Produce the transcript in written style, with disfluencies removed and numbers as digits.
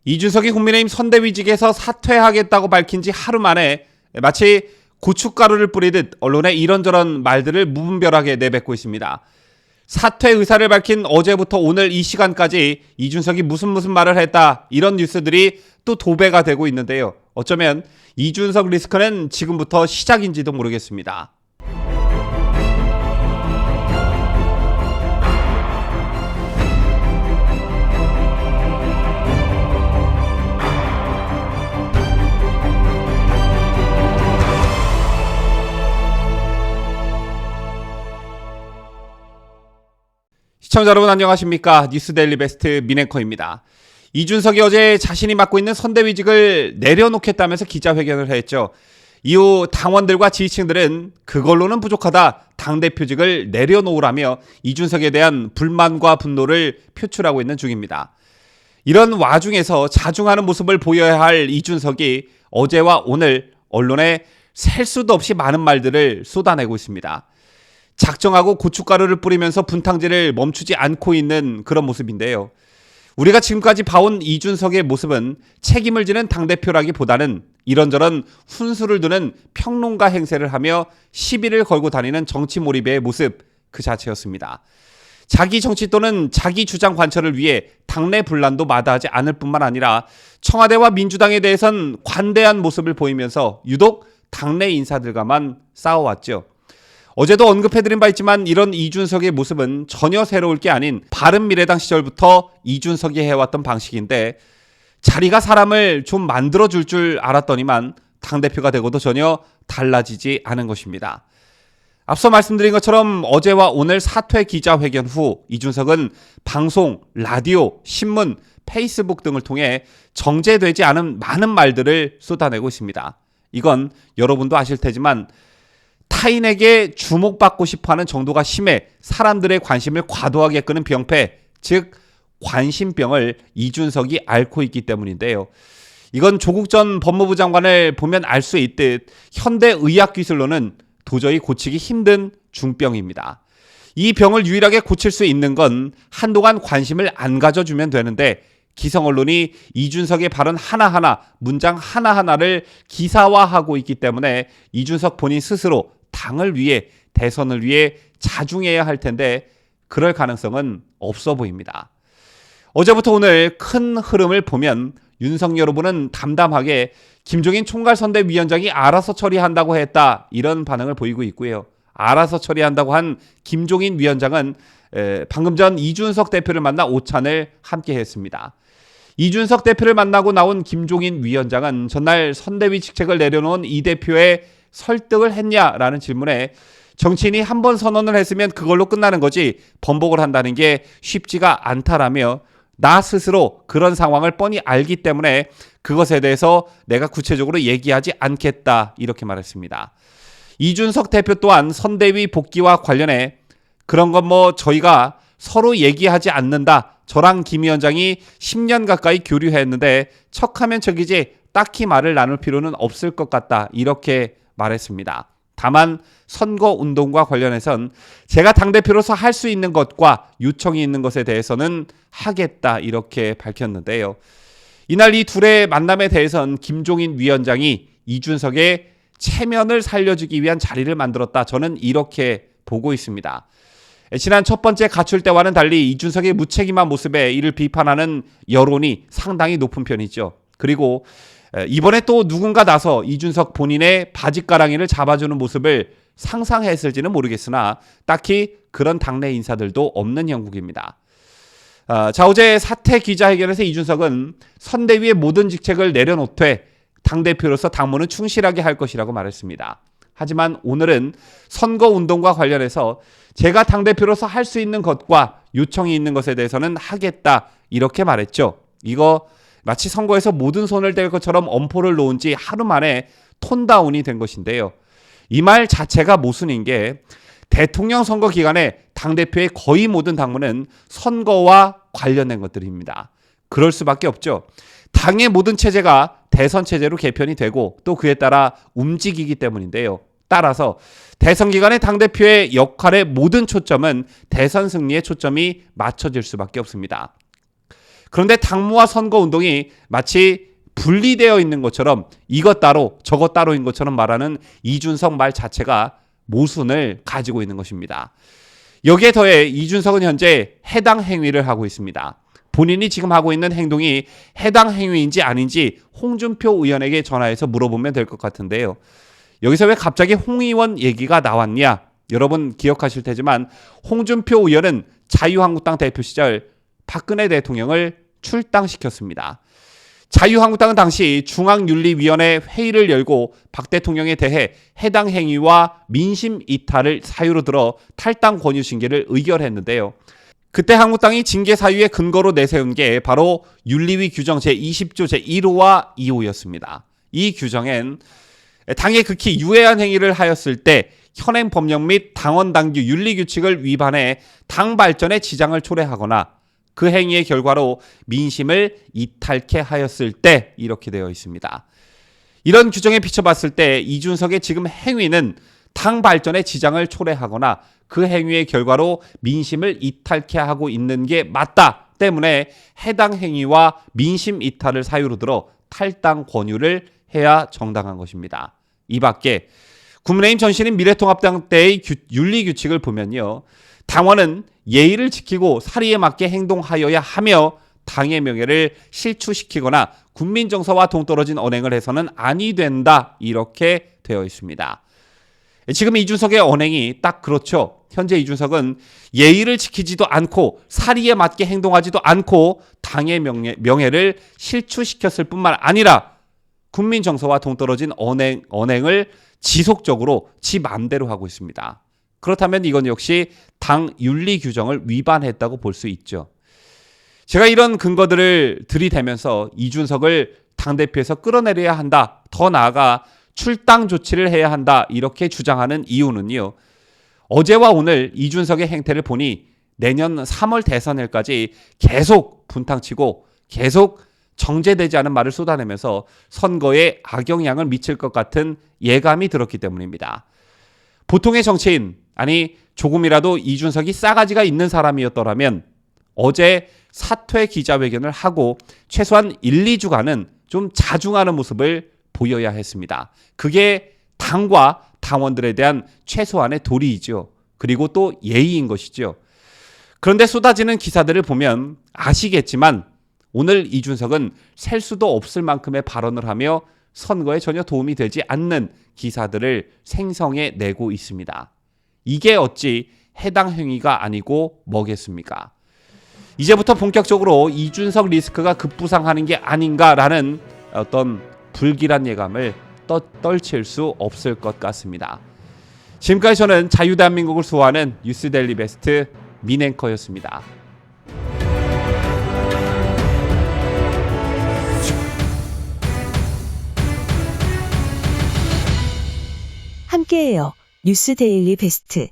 이준석이 국민의힘 선대위직에서 사퇴하겠다고 밝힌 지 하루 만에 마치 고춧가루를 뿌리듯 언론에 이런저런 말들을 무분별하게 내뱉고 있습니다. 사퇴 의사를 밝힌 어제부터 오늘 이 시간까지 이준석이 무슨 말을 했다, 이런 뉴스들이 또 도배가 되고 있는데요. 어쩌면 이준석 리스크는 지금부터 시작인지도 모르겠습니다. 시청자 여러분 안녕하십니까? 뉴스데일리 베스트 민앵커입니다. 이준석이 어제 자신이 맡고 있는 선대위직을 내려놓겠다면서 기자회견을 했죠. 이후 당원들과 지지층들은 그걸로는 부족하다, 당대표직을 내려놓으라며 이준석에 대한 불만과 분노를 표출하고 있는 중입니다. 이런 와중에서 자중하는 모습을 보여야 할 이준석이 어제와 오늘 언론에 셀 수도 없이 많은 말들을 쏟아내고 있습니다. 작정하고 고춧가루를 뿌리면서 분탕질을 멈추지 않고 있는 그런 모습인데요. 우리가 지금까지 봐온 이준석의 모습은 책임을 지는 당대표라기보다는 이런저런 훈수를 두는 평론가 행세를 하며 시비를 걸고 다니는 정치 몰입의 모습 그 자체였습니다. 자기 정치 또는 자기 주장 관철을 위해 당내 분란도 마다하지 않을 뿐만 아니라 청와대와 민주당에 대해선 관대한 모습을 보이면서 유독 당내 인사들과만 싸워왔죠. 어제도 언급해드린 바 있지만 이런 이준석의 모습은 전혀 새로울 게 아닌 바른미래당 시절부터 이준석이 해왔던 방식인데, 자리가 사람을 좀 만들어줄 줄 알았더니만 당대표가 되고도 전혀 달라지지 않은 것입니다. 앞서 말씀드린 것처럼 어제와 오늘 사퇴 기자회견 후 이준석은 방송, 라디오, 신문, 페이스북 등을 통해 정제되지 않은 많은 말들을 쏟아내고 있습니다. 이건 여러분도 아실 테지만 타인에게 주목받고 싶어하는 정도가 심해 사람들의 관심을 과도하게 끄는 병폐, 즉 관심병을 이준석이 앓고 있기 때문인데요. 이건 조국 전 법무부 장관을 보면 알 수 있듯 현대 의학 기술로는 도저히 고치기 힘든 중병입니다. 이 병을 유일하게 고칠 수 있는 건 한동안 관심을 안 가져주면 되는데, 기성 언론이 이준석의 발언 하나하나, 문장 하나하나를 기사화하고 있기 때문에 이준석 본인 스스로 당을 위해, 대선을 위해 자중해야 할 텐데 그럴 가능성은 없어 보입니다. 어제부터 오늘 큰 흐름을 보면 윤석열 후보는 담담하게 김종인 총괄선대위원장이 알아서 처리한다고 했다, 이런 반응을 보이고 있고요. 알아서 처리한다고 한 김종인 위원장은 방금 전 이준석 대표를 만나 오찬을 함께 했습니다. 이준석 대표를 만나고 나온 김종인 위원장은 전날 선대위 직책을 내려놓은 이 대표의 설득을 했냐라는 질문에 정치인이 한 번 선언을 했으면 그걸로 끝나는 거지 번복을 한다는 게 쉽지가 않다라며, 나 스스로 그런 상황을 뻔히 알기 때문에 그것에 대해서 내가 구체적으로 얘기하지 않겠다, 이렇게 말했습니다. 이준석 대표 또한 선대위 복귀와 관련해 그런 건 저희가 서로 얘기하지 않는다, 저랑 김 위원장이 10년 가까이 교류했는데 척하면 척이지 딱히 말을 나눌 필요는 없을 것 같다, 이렇게 말했습니다. 다만 선거운동과 관련해선 제가 당대표로서 할 수 있는 것과 요청이 있는 것에 대해서는 하겠다, 이렇게 밝혔는데요. 이날 이 둘의 만남에 대해선 김종인 위원장이 이준석의 체면을 살려주기 위한 자리를 만들었다, 저는 이렇게 보고 있습니다. 지난 첫 번째 가출 때와는 달리 이준석의 무책임한 모습에 이를 비판하는 여론이 상당히 높은 편이죠. 그리고 이번에 또 누군가 나서 이준석 본인의 바짓가랑이를 잡아주는 모습을 상상했을지는 모르겠으나 딱히 그런 당내 인사들도 없는 형국입니다. 자, 어제 사퇴 기자회견에서 이준석은 선대위의 모든 직책을 내려놓되 당대표로서 당무는 충실하게 할 것이라고 말했습니다. 하지만 오늘은 선거운동과 관련해서 제가 당대표로서 할 수 있는 것과 요청이 있는 것에 대해서는 하겠다, 이렇게 말했죠. 이거 마치 선거에서 모든 손을 댈 것처럼 엄포를 놓은 지 하루 만에 톤다운이 된 것인데요. 이 말 자체가 모순인 게, 대통령 선거 기간에 당대표의 거의 모든 당무는 선거와 관련된 것들입니다. 그럴 수밖에 없죠. 당의 모든 체제가 대선 체제로 개편이 되고 또 그에 따라 움직이기 때문인데요. 따라서 대선 기간에 당대표의 역할의 모든 초점은 대선 승리에 초점이 맞춰질 수밖에 없습니다. 그런데 당무와 선거운동이 마치 분리되어 있는 것처럼 이것 따로 저것 따로인 것처럼 말하는 이준석 말 자체가 모순을 가지고 있는 것입니다. 여기에 더해 이준석은 현재 해당 행위를 하고 있습니다. 본인이 지금 하고 있는 행동이 해당 행위인지 아닌지 홍준표 의원에게 전화해서 물어보면 될 것 같은데요. 여기서 왜 갑자기 홍 의원 얘기가 나왔냐? 여러분 기억하실 테지만 홍준표 의원은 자유한국당 대표 시절 박근혜 대통령을 출당시켰습니다. 자유한국당은 당시 중앙윤리위원회 회의를 열고 박 대통령에 대해 해당 행위와 민심 이탈을 사유로 들어 탈당 권유 징계를 의결했는데요. 그때 한국당이 징계 사유의 근거로 내세운 게 바로 윤리위 규정 제20조 제1호와 2호였습니다. 이 규정엔 당에 극히 유해한 행위를 하였을 때 현행 법령 및 당원 당규 윤리 규칙을 위반해 당 발전에 지장을 초래하거나 그 행위의 결과로 민심을 이탈케 하였을 때 이렇게 되어 있습니다. 이런 규정에 비춰봤을 때 이준석의 지금 행위는 당 발전에 지장을 초래하거나 그 행위의 결과로 민심을 이탈케 하고 있는 게 맞다 때문에 해당 행위와 민심 이탈을 사유로 들어 탈당 권유를 해야 정당한 것입니다. 이 밖에 국민의힘 전신인 미래통합당 때의 윤리규칙을 보면요. 당원은 예의를 지키고 사리에 맞게 행동하여야 하며 당의 명예를 실추시키거나 국민 정서와 동떨어진 언행을 해서는 아니 된다 이렇게 되어 있습니다. 지금 이준석의 언행이 딱 그렇죠. 현재 이준석은 예의를 지키지도 않고 사리에 맞게 행동하지도 않고 당의 명예를 실추시켰을 뿐만 아니라 국민 정서와 동떨어진 언행을 지속적으로 지 맘대로 하고 있습니다. 그렇다면 이건 역시 당 윤리 규정을 위반했다고 볼 수 있죠. 제가 이런 근거들을 들이대면서 이준석을 당대표에서 끌어내려야 한다. 더 나아가 출당 조치를 해야 한다. 이렇게 주장하는 이유는요. 어제와 오늘 이준석의 행태를 보니 내년 3월 대선일까지 계속 분탕치고 계속 정제되지 않은 말을 쏟아내면서 선거에 악영향을 미칠 것 같은 예감이 들었기 때문입니다. 보통의 정치인, 아니 조금이라도 이준석이 싸가지가 있는 사람이었더라면 어제 사퇴 기자회견을 하고 최소한 1, 2주간은 좀 자중하는 모습을 보여야 했습니다. 그게 당과 당원들에 대한 최소한의 도리이죠. 그리고 또 예의인 것이죠. 그런데 쏟아지는 기사들을 보면 아시겠지만 오늘 이준석은 셀 수도 없을 만큼의 발언을 하며 선거에 전혀 도움이 되지 않는 기사들을 생성해내고 있습니다. 이게 어찌 해당 행위가 아니고 뭐겠습니까? 이제부터 본격적으로 이준석 리스크가 급부상하는 게 아닌가라는 어떤 불길한 예감을 떨칠 수 없을 것 같습니다. 지금까지 저는 자유대한민국을 수호하는 뉴스데일리 베스트 민앵커였습니다. 함께해요. 뉴스데일리 베스트.